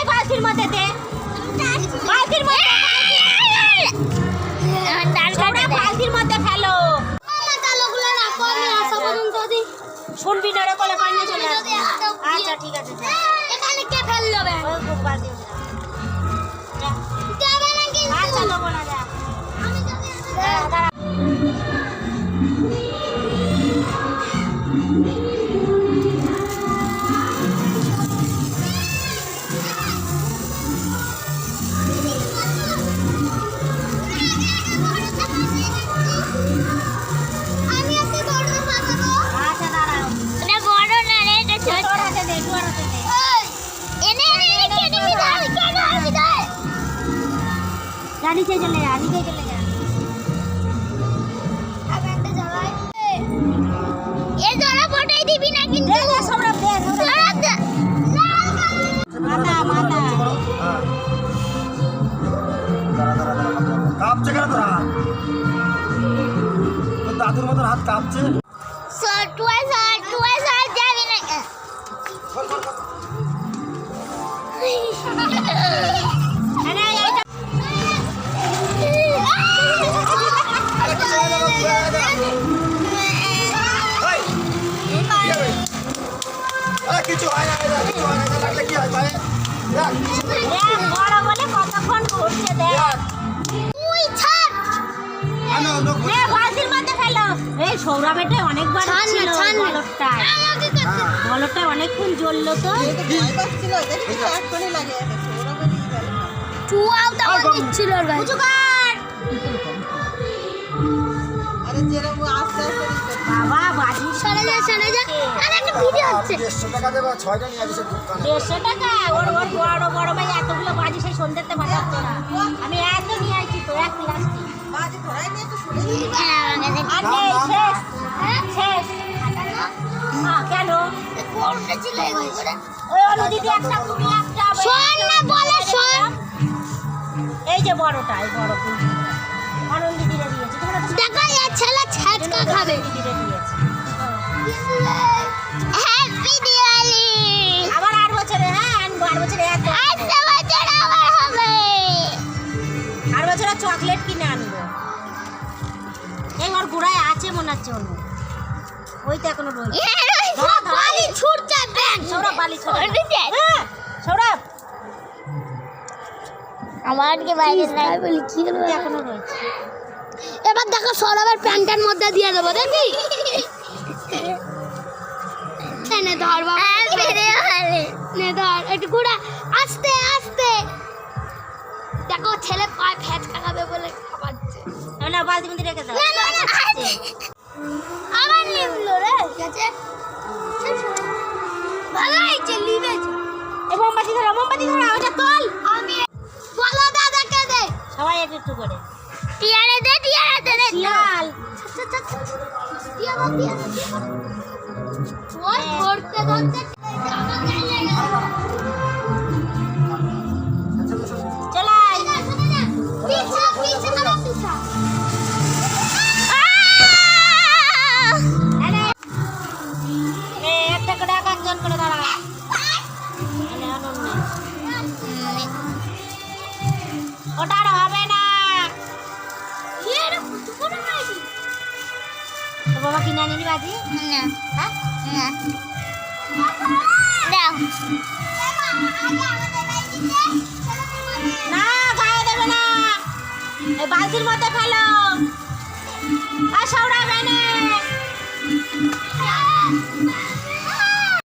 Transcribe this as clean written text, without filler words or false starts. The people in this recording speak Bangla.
বালতির মধ্যে দে, বালতির মধ্যে বালতির মধ্যে ফেলো। শুনবি না রে, বলে পানি চলে আসবে। আচ্ছা ঠিক আছে, এখানে কে ফেললো? আচ্ছা দেবো না, যা দাঁড়া। नीचे चले जा, नीचे चले जा। ये जरा फोटो ही दिबी ना किंतु दे सौरभ दे, सौरभ दे माता माता কাঁপছে কেন তোরা? তোর দাদুর মতন হাত কাঁপছে। টুয়া যাবি না কিছু হয় না, কিছু হয় না, লাগলে কি হয় পায়ে? বড় বলে কতক্ষণ ঘুরছে দেখ। তুই ছাড় বালতির মধ্যে ফেলো। এই সৌরভেটা অনেকবার ছিল বলটটা, আমাকে করতে বলটটা অনেকক্ষণ জ্বললো তো। টুয়াও তো দিচ্ছিল গাইস। উঁচু কর বাবা, বাজি সরে যা আরে একটা ভিডিও হচ্ছে। 150 টাকা দেবো, 6টা নিয়ে আসিস দোকানে। 150 টাকা? ওর বড় ভাই এতগুলো বাজি সেই সন্ধ্যেতে ফাটাতো না। আমি এত নিয়ে আসছি তো, এক প্লাস্টিক আর নেই, শেষ শেষ। কেন কোনটা ছিল এগুলো? ওই অনুদিদি একটা, তুমি একটা, শোন না বলে শোন। এই যে বড়টা, এই বড় আনন্দিদিরে দিয়েছি। তোমরা তো দেখো এই ছেলে ছাচকা খাবে। দিদিরে দিয়েছি। হ্যাপি দিওয়ালি। আবার 8 বছরে, হ্যাঁ আনবো 8 বছরে এত। আজকে বছর আবার হবে। 8 বছরে চকলেট কিনে আনবো। এই ওর গুড়ায় আছে মনে হচ্ছে অন্য, ওই তো এখনো রয়েছে। বালি ছুটছে ব্যাং। সৌরভ বালি সৌরভ আমার কি বাইরে নাই বলি কি ওই এখনো রয়েছে। এবার দেখো সৌরভের প্যান্টের মধ্যে দিয়ে দেবো, দেখি এনে ধর বাবা, নে ধর একটু ঘুরা, আস্তে আস্তে। দেখো ছেলে পায়ে ফ্যাচকা খাবে বলে খাবাচ্ছে। না বালতি মধ্যে রেখে দাও। আবার নিমলো রে, ঠিক আছে ভালো হয়েছে লিবেছে। এই মোমবাতি ধরো, ওটা তোল। আমি বলো দাদাকে দে, সবাই একটু একটু করে। টিয়ারে দে রে শিয়াল টিয়া ওই করতে ধরতে চলাই। পিছা কাটা পিছা। একটা করে একজন করে দাঁড়া। ওটা আর হবে না। তো বাবা কিনে আনিনি বাজি? হ্যাঁ না, গায়ে দেবে না, এই বালতির মধ্যে ফেলো। আর সৌরভ এনে